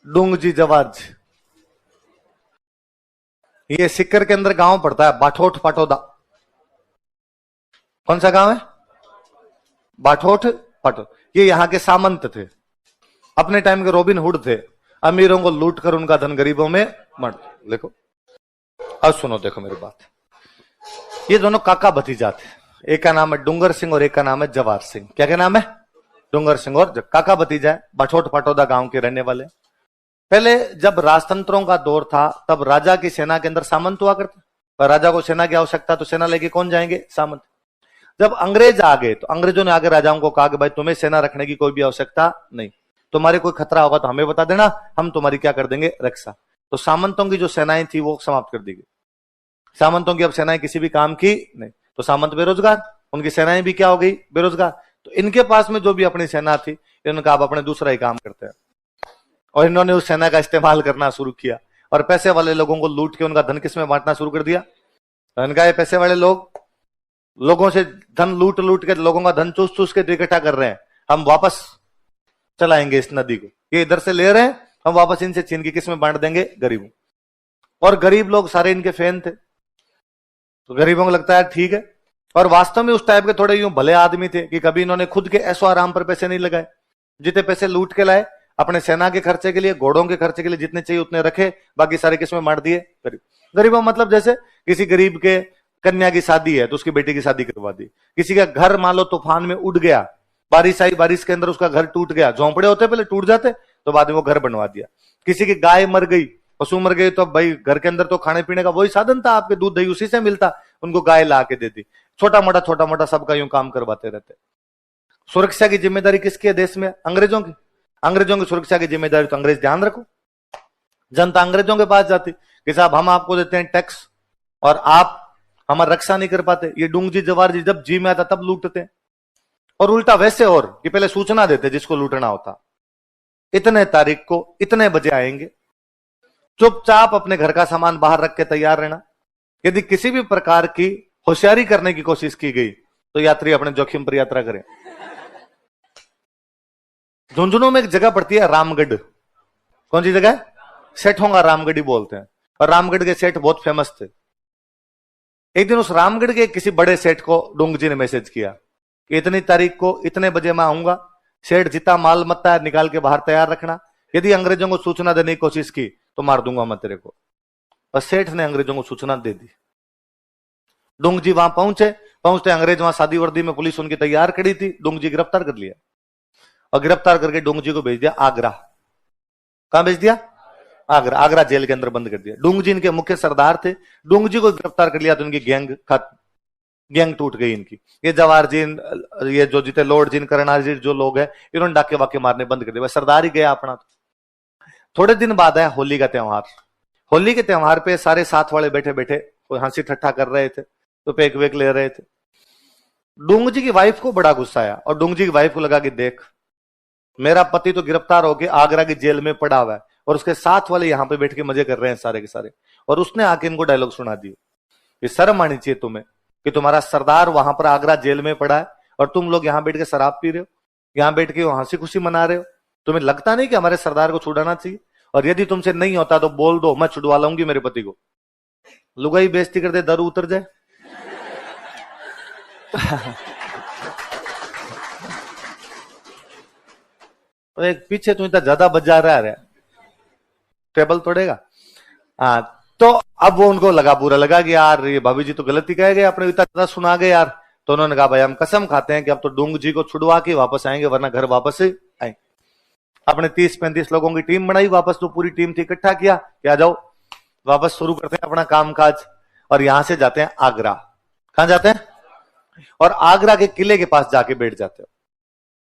डूंगजी जवार जी, ये सिक्कर के अंदर गांव पड़ता है बाठोट पाटोदा। कौन सा गांव है? बाठोट पाटो। ये यहां के सामंत थे, अपने टाइम के रॉबिन हुड थे, अमीरों को लूट कर उनका धन गरीबों में मर। देखो अब सुनो, देखो मेरी बात। ये दोनों काका भतीजा थे, एक का नाम है डूंगर सिंह और एक का नाम है जवार सिंह। क्या क्या नाम है? डूंगर सिंह और काका भतीजा है, बाठोट पाटोदा गांव के रहने वाले। पहले जब राजतंत्रों का दौर था तब राजा की सेना के अंदर सामंत हुआ करते, और राजा को सेना की आवश्यकता तो सेना लेके कौन जाएंगे? सामंत। जब अंग्रेज आ गए तो अंग्रेजों ने आगे राजाओं को कहा कि भाई तुम्हें सेना रखने की कोई भी आवश्यकता नहीं, तुम्हारे कोई खतरा होगा तो हमें बता देना, हम तुम्हारी क्या कर देंगे? रक्षा। तो सामंतों की जो सेनाएं थी वो समाप्त कर दी गई। सामंतों की अब सेनाएं किसी भी काम की नहीं, तो सामंत बेरोजगार, उनकी सेनाएं भी क्या हो गई? बेरोजगार। तो इनके पास में जो भी अपनी सेना थी, इन्होंने कहा आप अपने दूसरा ही काम करते हैं, और इन्होंने उस सेना का इस्तेमाल करना शुरू किया और पैसे वाले लोगों को लूट के उनका धन किसमें बांटना शुरू कर दिया? इनका ये पैसे वाले लोग लोगों से धन लूट लूट के, लोगों का धन चूस चूस के इकट्ठा कर रहे हैं, हम वापस चलाएंगे इस नदी को, ये इधर से ले रहे हैं, हम वापस इनसे छीन के किसमें बांट देंगे? गरीबों। और गरीब लोग सारे इनके फैन थे, तो गरीबों को लगता है ठीक है। और वास्तव में उस टाइप के थोड़े यूं भले आदमी थे कि कभी इन्होंने खुद के ऐसो आराम पर पैसे नहीं लगाए, जितने पैसे लूट के लाए अपने सेना के खर्चे के लिए, घोड़ों के खर्चे के लिए जितने चाहिए उतने रखे, बाकी सारे किसमें बांट दिए? गरीब। गरीबों मतलब जैसे किसी गरीब के कन्या की शादी है तो उसकी बेटी की शादी करवा दी, किसी का घर मान लो तूफान में उड़ गया, बारिश आई, बारिश के अंदर उसका घर टूट गया, झोंपड़े होते पहले टूट जाते, तो बाद में वो घर बनवा दिया। किसी की गाय मर गई, पशु मर गई, तो भाई घर के अंदर तो खाने पीने का वही साधन था, आपके दूध दही उसी से मिलता, उनको गाय ला के देती। छोटा मोटा सबका यूं काम करवाते रहते। सुरक्षा की जिम्मेदारी किसकी है देश में? अंग्रेजों की। अंग्रेजों की सुरक्षा की जिम्मेदारी तो अंग्रेज, ध्यान रखो। जनता अंग्रेजों के पास जाती कि साहब हम आपको देते हैं टैक्स और आप हमारी रक्षा नहीं कर पाते। ये डूंगजी जवार जी जब जी में आता तब लूटते, और उल्टा वैसे और कि पहले सूचना देते जिसको लूटना होता, इतने तारीख को इतने बजे आएंगे, चुपचाप अपने घर का सामान बाहर रख के तैयार रहना। यदि किसी भी प्रकार की होशियारी करने की कोशिश की गई तो यात्री अपने जोखिम पर यात्रा करें। झुंझुनू में एक जगह पड़ती है रामगढ़। कौन सी जगह है? सेठों का रामगढ़ी बोलते हैं, और रामगढ़ के सेठ बहुत फेमस थे। एक दिन उस रामगढ़ के किसी बड़े सेठ को डूंगजी ने मैसेज किया कि इतनी तारीख को इतने बजे मैं आऊंगा, सेठ जितना माल मत्ता है निकाल के बाहर तैयार रखना, यदि अंग्रेजों को सूचना देने की कोशिश की तो मार दूंगा मैं तेरे को। और सेठ ने अंग्रेजों को सूचना दे दी। डूंगजी वहां पहुंचते अंग्रेज वहां सादी वर्दी में, पुलिस उनकी तैयार खड़ी थी। डूंगजी गिरफ्तार कर लिया और गिरफ्तार करके डूंगजी को भेज दिया आगरा। कहां भेज दिया? आगरा। आगरा जेल के अंदर बंद कर दिया। डूंगजी इनके मुख्य सरदार थे, डूंगजी को गिरफ्तार कर लिया तो इनकी गैंग टूट गई इनकी। ये जवाहर जी, ये जो जीते लोड जी, करनाल जी, जो लोग हैं, इन्होंने डाके वाके मारने बंद कर दिया, सरदार ही गया अपना। थोड़े दिन बाद आया होली का त्योहार। होली के त्योहार पे सारे साथ वाले बैठे बैठे कोई हंसी ठट्ठा कर रहे थे, तो पेक वेक ले रहे थे। डूंगजी की वाइफ को बड़ा गुस्सा आया, और डूंगजी की वाइफ को लगा कि देख, मेरा पति तो गिरफ्तार होकर आगरा की जेल में पड़ा हुआ है और उसके साथ वाले यहां पे बैठ के मजे कर रहे हैं सारे के सारे। और उसने आके इनको डायलॉग सुना दिए कि शर्म आनी चाहिए तुम्हें कि तुम्हारा सरदार वहां पर आगरा जेल में पड़ा है और तुम लोग यहां बैठ के शराब पी रहे हो, यहां बैठ के हंसी खुशी मना रहे हो। तुम्हें लगता नहीं कि हमारे सरदार को छुड़ाना चाहिए? और यदि तुमसे नहीं होता तो बोल दो, मैं छुड़वा लाऊंगी मेरे पति को। लुगाई बेइज्जती कर दे, दर उतर जाए। तो एक पीछे तू इतना ज्यादा बजा रहा है, टेबल तोड़ेगा। हाँ, तो अब वो उनको लगा, बुरा लगा कि यार ये भाभी जी तो गलती कह गए, अपने इतना ज्यादा सुना गए यार। तो उन्होंने कहा भाई हम कसम खाते हैं कि अब तो डूंगजी को छुड़वा के वापस आएंगे, वरना घर वापस आए। अपने 30-35 लोगों की टीम बनाई, वापस तो पूरी टीम थी, इकट्ठा किया कि आ जाओ वापस शुरू करते हैं अपना कामकाज। और यहां से जाते हैं आगरा। कहां जाते हैं? और आगरा के किले के पास जाके बैठ जाते हो।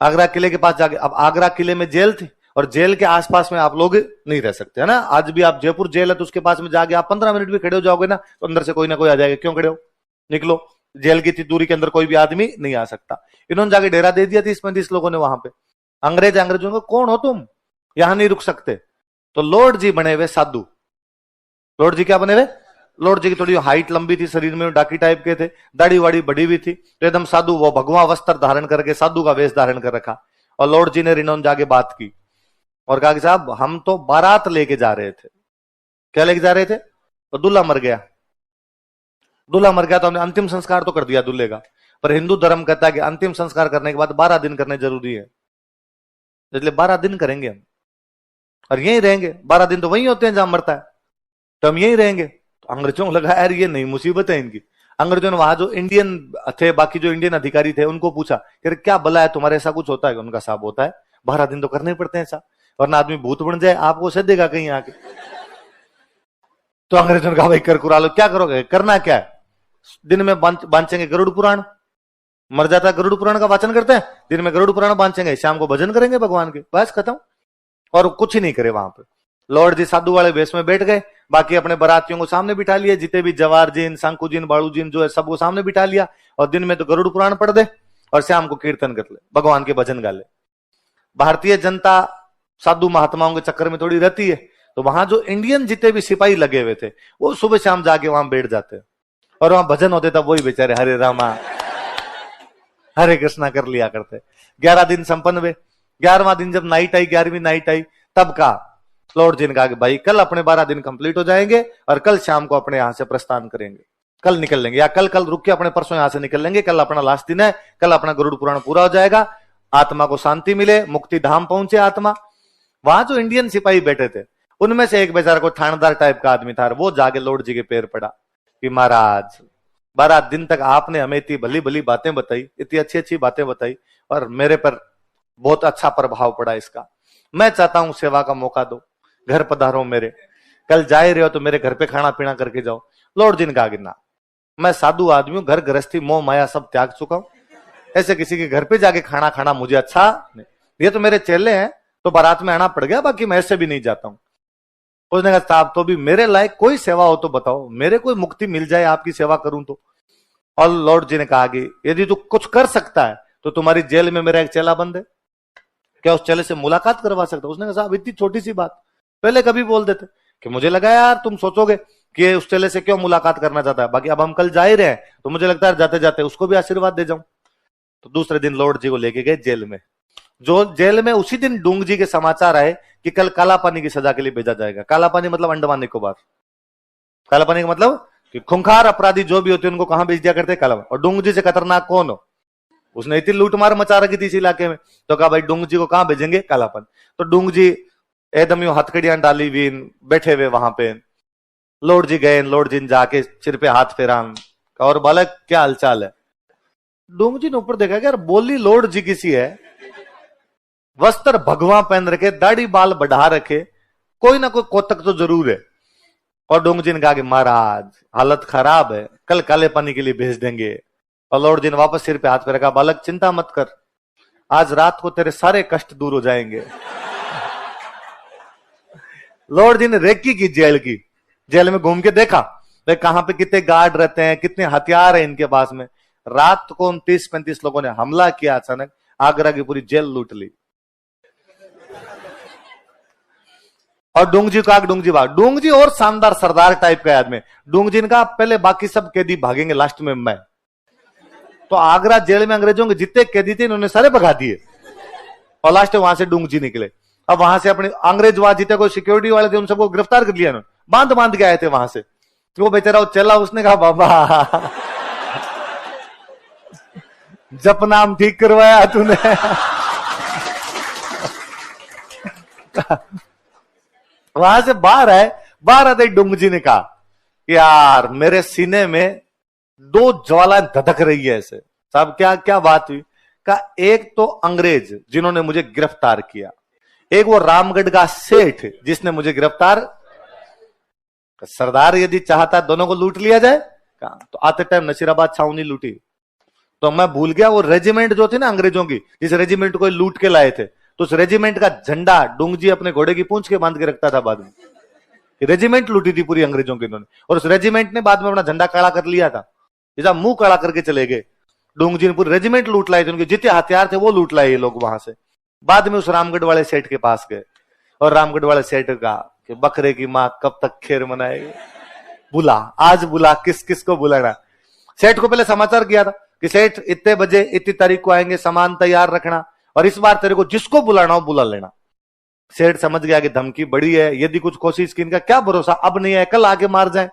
आगरा किले के पास जाके, अब आगरा किले में जेल थी और जेल के आसपास में आप लोग नहीं रह सकते, है ना। आज भी आप जयपुर जेल है तो उसके पास में जाके आप 15 मिनट भी खड़े हो जाओगे ना तो अंदर से कोई ना कोई आ जाएगा, क्यों खड़े हो, निकलो। जेल की इतनी दूरी के अंदर कोई भी आदमी नहीं आ सकता। इन्होंने जाके डेरा दे दिया 30-35 लोगों ने वहां पे। अंग्रेजों को कौन हो तुम, यहां नहीं रुक सकते। तो लॉर्ड जी बने हुए साधु। लॉर्ड जी क्या बने हुए? लॉर्ड जी की थोड़ी हाइट लंबी थी, शरीर में डाकी टाइप के थे, दाढ़ी वाड़ी बड़ी हुई थी, तो एकदम साधु, वो भगवा वस्त्र धारण करके साधु का वेश धारण कर रखा। और लॉर्ड जी ने रिनोन जाके बात की और कहा कि साहब हम तो बारात लेके जा रहे थे। क्या लेके जा रहे थे? तो दूल्हा मर गया। दूल्हा मर गया तो हमने अंतिम संस्कार तो कर दिया दूल्हे का, पर हिंदू धर्म कहता है कि अंतिम संस्कार करने के बाद 12 दिन करने जरूरी है, इसलिए 12 दिन करेंगे हम, और यहीं रहेंगे। 12 दिन तो वहीं होते हैं जहां मरता है, तो हम यहीं रहेंगे। तो अंग्रेजों को लगा यार ये नई मुसीबत है इनकी। अंग्रेजों ने वहां जो इंडियन थे, बाकी जो इंडियन अधिकारी थे, उनको पूछा कि क्या भला है तुम्हारे, ऐसा कुछ होता है? उनका साहब होता है, 12 दिन तो करने ही पड़ते हैं साहब, वरना आदमी भूत बन जाए, आपको सदेगा कहीं आके। तो अंग्रेजों ने कहा भाई कर कुरा लो, क्या करोगे, करना क्या है? दिन में बांचेंगे गरुड़ पुराण, मर जाता है गरुड़ पुराण का वाचन करते हैं, दिन में गरुड़ पुराण बांचेंगे, शाम को भजन करेंगे भगवान के, बस खत्म। और कुछ ही नहीं करे वहां पे। लॉर्ड जी साधु वाले वेश में बैठ गए, बाकी अपने बरातियों को सामने बिठा लिया, जितने भी जवार जीन, शंकु जीन, बाड़ू जीन जो है सबको सामने बिठा लिया, और दिन में तो गरुड़ पुराण पढ़ दे और शाम को कीर्तन कर ले, भगवान के भजन गा ले। भारतीय जनता साधु महात्माओं के चक्कर में थोड़ी रहती है, तो वहां जो इंडियन जितने भी सिपाही लगे हुए थे वो सुबह शाम जाके वहां बैठ जाते, और वहां भजन होते तब वही बेचारे हरे रामा हरे कृष्णा कर लिया करते। 11 दिन संपन्न हुए। 11वां दिन जब नाइट आई, 11वीं नाइट आई, तब का लॉर्ड जी ने कहा कि भाई कल अपने 12 दिन कंप्लीट हो जाएंगे और कल शाम को अपने यहां से प्रस्थान करेंगे, कल निकल लेंगे, या कल रुक के अपने परसों यहां से निकल लेंगे, कल अपना लास्ट दिन है, कल अपना गरुड़ पुराण पूरा हो जाएगा, आत्मा को शांति मिले, मुक्ति धाम पहुंचे आत्मा। वहां जो इंडियन सिपाही बैठे थे उनमें से एक बेचारा को थानेदार टाइप का आदमी था, वो जाके लॉर्ड जी के पैर पड़ा कि महाराज 12 दिन तक आपने हमें इतनी भली भली बातें बताई, इतनी अच्छी अच्छी बातें बताई, और मेरे पर बहुत अच्छा प्रभाव पड़ा इसका। मैं चाहता हूं सेवा का मौका दो, घर पधारो मेरे, कल जा रहे हो तो मेरे घर पे खाना पीना करके जाओ। लॉर्ड जी ने कहा कि ना, मैं साधु आदमी हूं, घर गृहस्थी मोह माया सब त्याग चुका हूं, ऐसे किसी के घर पे जाके खाना खाना मुझे अच्छा नहीं। ये तो मेरे चेले हैं तो बारात में आना पड़ गया, बाकी मैं ऐसे भी नहीं जाता हूं। उसने कहा साहब तो भी मेरे लायक कोई सेवा हो तो बताओ, मेरे कोई मुक्ति मिल जाए आपकी सेवा करूं तो। और लॉर्ड जी ने कहा कि यदि तू कुछ कर सकता है तो तुम्हारी जेल में मेरा एक चेला बंद है, क्या उस चेले से मुलाकात करवा सकता? उसने कहा साहब इतनी छोटी सी बात पहले कभी बोल देते, कि मुझे लगा यार तुम सोचोगे कि उस चेले से क्यों मुलाकात करना चाहता है, बाकी अब हम कल जा ही रहे हैं तो मुझे लगता है जाते जाते उसको भी आशीर्वाद दे जाऊं। तो दूसरे दिन लॉर्ड जी को लेके गए जेल में। जो जेल में उसी दिन डूंग जी के समाचार आए कि कल काला पानी की सजा के लिए भेजा जाएगा। काला पानी मतलब अंडमान निकोबार। काला पानी का मतलब कि खूंखार अपराधी जो भी होते हैं उनको कहां भेज दिया करते, काला। और डूंग जी से खतरनाक कौन हो? उसने इतनी लूटमार मचा रखी थी इस इलाके में, तो कहा भाई डूंग जी को कहां भेजेंगे? कालापन। तो डूंग जी एकदम यूं हथकड़ियां डाली हुई बैठे हुए वहां पे। लॉर्ड जी गए, लॉर्ड जी ने जाके सिर पे हाथ फेरा और बालक क्या हालचाल है? डूंग जी ने ऊपर देखा कि यार बोली लॉर्ड जी किसी है, वस्त्र भगवा पहन रखे, दाढ़ी बाल बढ़ा रखे, कोई ना कोई कोतक तो जरूर है। और डूंग जी ने कहा कि महाराज हालत खराब है, कल काले पानी के लिए भेज देंगे। और लॉर्ड जी ने वापस सिर पे हाथ पे रखा, बालक चिंता मत कर, आज रात को तेरे सारे कष्ट दूर हो जाएंगे। लॉर्ड जी ने रेकी की जेल की, जेल में घूम के देखा भाई कहां पे कितने गार्ड रहते हैं, कितने हथियार है इनके पास में। रात को 29-35 लोगों ने हमला किया, अचानक आगरा की पूरी जेल लूट ली। और डूंग जी का डूंग जी भाग, डूंग जी और शानदार सरदार टाइप का आदमी। डूंग जी ने कहा पहले बाकी सब कैदी भागेंगे, लास्ट में मैं। तो आगरा जेल में अंग्रेजों के जितने कैदी थे इन्होंने सारे भगा दिए, और लास्ट वहां से डूंग जी निकले। अब वहां से अपने अंग्रेज वहां जितने कोई सिक्योरिटी वाले थे उन सबको गिरफ्तार कर लिया इन्होंने, बांध बांध के आए थे वहां से। तो वो बेचारा वो चला, उसने कहा बाबा जप नाम ठीक करवाया तूने। वहां से बाहर आए, बाहर आते डूंग जी ने कहा यार मेरे सीने में 2 ज्वाला धधक रही है ऐसे। साहब क्या क्या बात हुई? का एक तो अंग्रेज जिन्होंने मुझे गिरफ्तार किया, एक वो रामगढ़ का सेठ जिसने मुझे गिरफ्तार। सरदार यदि चाहता दोनों को लूट लिया जाए, तो आते टाइम नसीराबाद छावनी लूटी। तो मैं भूल गया वो रेजिमेंट जो थी ना अंग्रेजों की, जिस रेजिमेंट को लूट के लाए थे, तो उस रेजिमेंट का झंडा डूंग जी अपने घोड़े की पूंछ के बांध के रखता था। बाद में रेजिमेंट लूटी थी पूरी अंग्रेजों की इन्होंने, और उस रेजिमेंट ने बाद में अपना झंडा काला कर लिया था, जैसा मुंह काला करके चले गए। डूंग जी ने पूरी रेजिमेंट लूट लाई थी, उनके जितने हथियार थे वो लूट लाए ये लोग वहां से। बाद में उस रामगढ़ वाले सेठ के पास गए, और रामगढ़ वाले सेठ कहा कि बकरे की मां कब तक खैर मनाएगी, बुला आज बुला, किस किस को बुलाना। सेठ को पहले समाचार किया था कि सेठ इतने बजे इतनी तारीख को आएंगे, सामान तैयार रखना, और इस बार तेरे को जिसको बुलाना हो बुला लेना। सेठ समझ गया कि धमकी बड़ी है, यदि कुछ कोशिश की इनका क्या भरोसा, अब नहीं है कल आके मार जाए।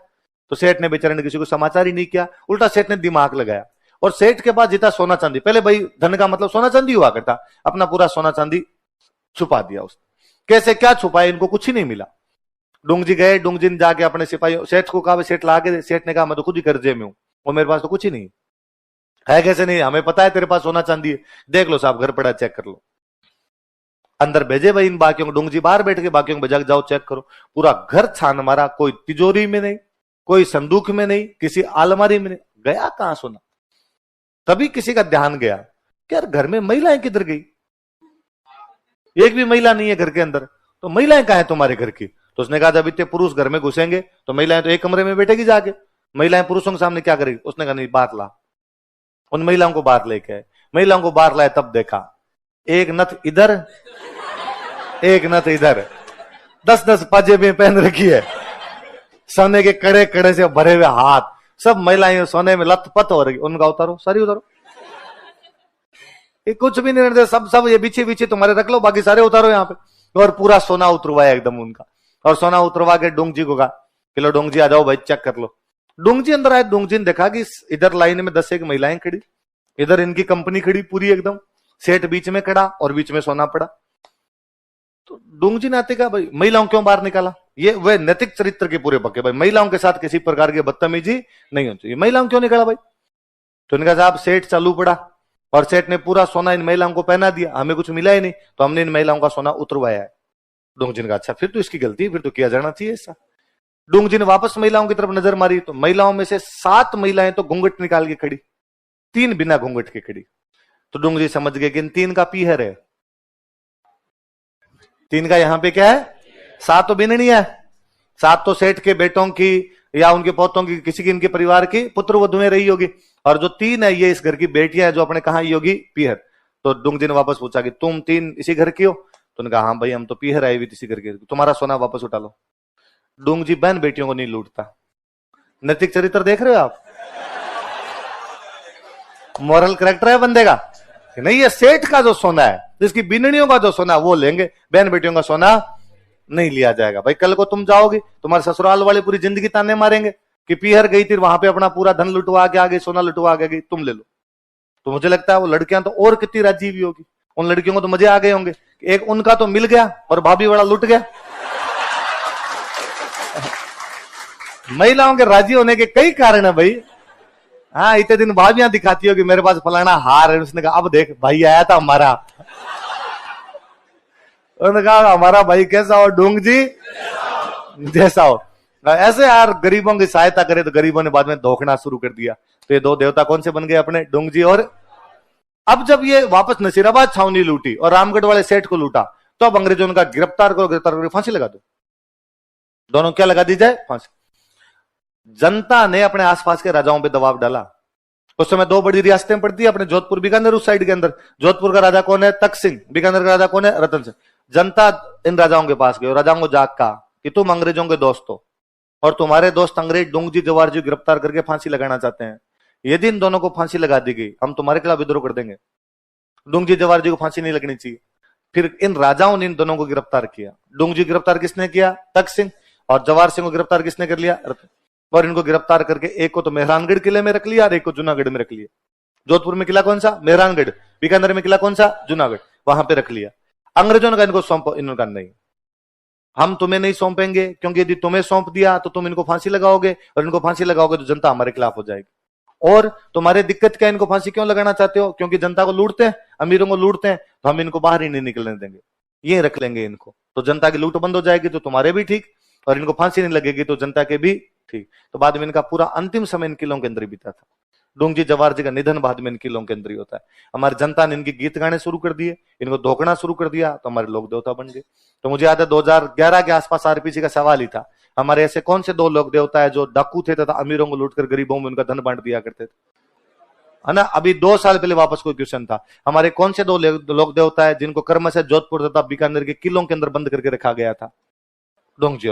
तो सेठ ने बेचारे ने किसी को समाचार ही नहीं किया, उल्टा सेठ ने दिमाग लगाया। और सेठ के पास जितना सोना चांदी, पहले भाई धन का मतलब सोना चांदी हुआ करता, अपना पूरा सोना चांदी छुपा दिया उसने। कैसे क्या छुपाया, इनको कुछ ही नहीं मिला। डूंगजी गए, डूंगजी ने जाके अपने सिपाही सेठ को कहा, सेठ ला के। सेठ ने कहा मैं तो खुद ही कर्जे में हूं और मेरे पास तो कुछ ही नहीं है। कैसे नहीं, हमें पता है तेरे पास सोना चांदी है, देख लो साहब घर पड़ा, चेक कर लो। अंदर भेजे भाई इन बाकियों को, डूंगजी बाहर बैठ के बाकियों को बजा जाओ चेक करो। पूरा घर छान मारा, कोई तिजोरी में नहीं, कोई संदूक में नहीं, किसी अलमारी में नहीं, गया कहां सोना। तभी किसी का ध्यान गया कि यार घर में महिलाएं किधर गई, एक भी महिला नहीं है घर के अंदर, तो महिलाएं कहां है तुम्हारे घर की। तो उसने कहा जब इतने पुरुष घर में घुसेंगे तो महिलाएं तो एक कमरे में बैठेगी जाके, महिलाएं पुरुषों के सामने क्या करेगी। उसने कहा नहीं बात ला, उन महिलाओं को बाहर लेके आए। महिलाओं को बाहर लाए तब देखा एक नथ इधर एक नथ इधर, 10-10 पाजेबें पहन रखी है, सोने के कड़े कड़े से भरे हुए हाथ, सब महिलाएं सोने में लथपथ हो रही। उनका उतारो, सारी उतारो, ये कुछ भी नहीं रहते, सब ये बीचे बीचे तुम्हारे रख लो, बाकी सारे उतारो यहाँ पे। और पूरा सोना उतरवाया एकदम उनका, और सोना उतरवा के डोंगजी को कहा कि लो डोंगजी आ जाओ भाई चेक कर लो। डोंगजी अंदर आए, डोंगजी ने देखा कि इधर लाइन में 10 एक महिलाएं खड़ी, इधर इनकी कंपनी खड़ी पूरी एकदम, सेठ बीच में खड़ा और बीच में सोना पड़ा। तो डोंगजी ने आते कहा भाई महिलाओं क्यों बाहर निकाला, ये वे नैतिक चरित्र के पूरे पक्के, भाई महिलाओं के साथ किसी प्रकार की बदतमीजी नहीं होनी चाहिए, महिलाओं क्यों निकाला भाई। तो इनका साहब सेठ चालू पड़ा और सेठ ने पूरा सोना इन महिलाओं को पहना दिया, हमें कुछ मिला ही नहीं, तो हमने इन महिलाओं का सोना उतरवाया है। डोंगजी ने कहा अच्छा फिर तो इसकी गलती है, फिर तो किया जाना चाहिए ऐसा। डोंगजी ने वापस महिलाओं की तरफ नजर मारी तो महिलाओं में से 7 महिलाएं तो घूंघट निकाल के खड़ी, 3 बिना घूंघट के खड़ी। तो डोंगजी समझ गए कि इन 3 का पीहर है, 3 का यहां पे क्या है, 7 तो बिननी है, 7 तो सेठ के बेटों की या उनके पोतों की, किसी की इनके परिवार की पुत्र वधुएं रही होगी, और जो 3 है ये इस घर की बेटियां है जो अपने कहा योगी पीहर। तो डोंगजी ने वापस पूछा कि तुम 3 इसी घर की हो। तो उन्होंने कहा हाँ भाई हम तो पीहर आए हुए इसी घर के, तुम्हारा सोना वापस उठा लो। डोंगजी बहन बेटियों को नहीं लूटता। नैतिक चरित्र देख रहे हो आप, मॉरल कैरेक्टर है बंदे का कि नहीं, ये सेठ का जो सोना है, जिसकी बिननियों का जो सोना वो लेंगे, बहन बेटियों का सोना नहीं लिया जाएगा। भाई कल को तुम जाओगे, तुम्हारे ससुराल वाले पूरी जिंदगी ताने मारेंगे कि पीहर गई थी वहां पे अपना पूरा धन लुटवा के आ गई, सोना लुटवा के गई, तुम ले लो। तो मुझे लगता है वो लड़कियां तो और कितनी राजी भी होगी, उन लड़कियों को तो मजे आ गए होंगे, एक उनका तो मिल गया और भाभी बड़ा लुट गया। महिलाओं के राजी होने के कई कारण है भाई। हाँ इतने दिन भाभियां दिखाती हो कि मेरे पास फलाना हार है, उसने कहा अब देख भाई आया था हमारा, उन्होंने कहा हमारा भाई कैसा हो, डोंगजी जैसा हो। ऐसे यार गरीबों की सहायता करे तो गरीबों ने बाद में धोखना शुरू कर दिया। तो ये 2 देवता कौन से बन गए अपने, डोंगजी और। अब जब ये वापस नसीराबाद छावनी लूटी और रामगढ़ वाले सेठ को लूटा, तो अब अंग्रेजों ने कहा गिरफ्तार करो, गिरफ्तार करके फांसी लगा दो। दोनों क्या लगा दी जाए, फांसी। जनता ने अपने आसपास के राजाओं पे दबाव डाला। उस समय 2 बड़ी रियासतें पड़ती है अपने, जोधपुर बीकानेर उस साइड के अंदर। जोधपुर का राजा कौन है, तख्त सिंह, बीकानेर का राजा कौन है, रतन सिंह। जनता इन राजाओं के पास गई, राजाओं को जाग कहा कि तुम अंग्रेजों के दोस्त हो और तुम्हारे दोस्त अंग्रेज डोंगजी जवारजी गिरफ्तार करके फांसी लगाना चाहते हैं, यदि इन दोनों को फांसी लगा दी गई हम तुम्हारे खिलाफ विद्रोह कर देंगे, डोंगजी जवारजी को फांसी नहीं लगनी चाहिए। फिर इन राजाओं ने इन दोनों को गिरफ्तार किया। डोंगजी गिरफ्तार किसने किया, तख्त सिंह, और जवाहर सिंह को गिरफ्तार किसने कर लिया, रतन। और इनको गिरफ्तार करके एक को तो मेहरानगढ़ किले में रख लिया और एक को जूनागढ़ में रख लिया। जोधपुर में किला कौन सा, मेहरानगढ़, बीकानेर में किला कौन सा, जूनागढ़, वहां पे रख लिया। अंग्रेजों ने कहा इनको सौंपो, इन्होंने कहा नहीं हम तुम्हें नहीं सौंपेंगे, क्योंकि यदि तुम्हें सौंप दिया तो तुम इनको फांसी लगाओगे, और इनको फांसी लगाओगे तो जनता हमारे खिलाफ हो जाएगी। और तुम्हारे दिक्कत क्या, इनको फांसी क्यों लगाना चाहते हो, क्योंकि जनता को लूटते हैं, अमीरों को लूटते हैं, तो हम इनको बाहर ही नहीं निकलने देंगे, ये रख लेंगे इनको, तो जनता की लूट बंद हो जाएगी, तो तुम्हारे भी ठीक, और इनको फांसी नहीं लगेगी तो जनता के भी ठीक। तो बाद में इनका पूरा अंतिम समय इन किलों के अंदर ही बीता था। डोंगजी जवारजी का निधन बाद में इन किलों के अंदर ही होता है। हमारी जनता ने इनके गीत गाने शुरू कर दिए, इनको धोखना शुरू कर दिया, तो हमारे लोक देवता बन गए। तो मुझे याद है 2011 के आसपास आरपीसी का सवाल ही था, हमारे ऐसे कौन से 2 लोक देवता है जो डाकू थे तथा अमीरों को लूटकर गरीबों में उनका धन बांट दिया करते थे, है ना। अभी 2 साल पहले वापस कोई क्वेश्चन था, हमारे कौन से 2 लोक देवता है जिनको कर्म से जोधपुर तथा बीकानेर के किलों के अंदर बंद करके रखा गया था, डोंगजी और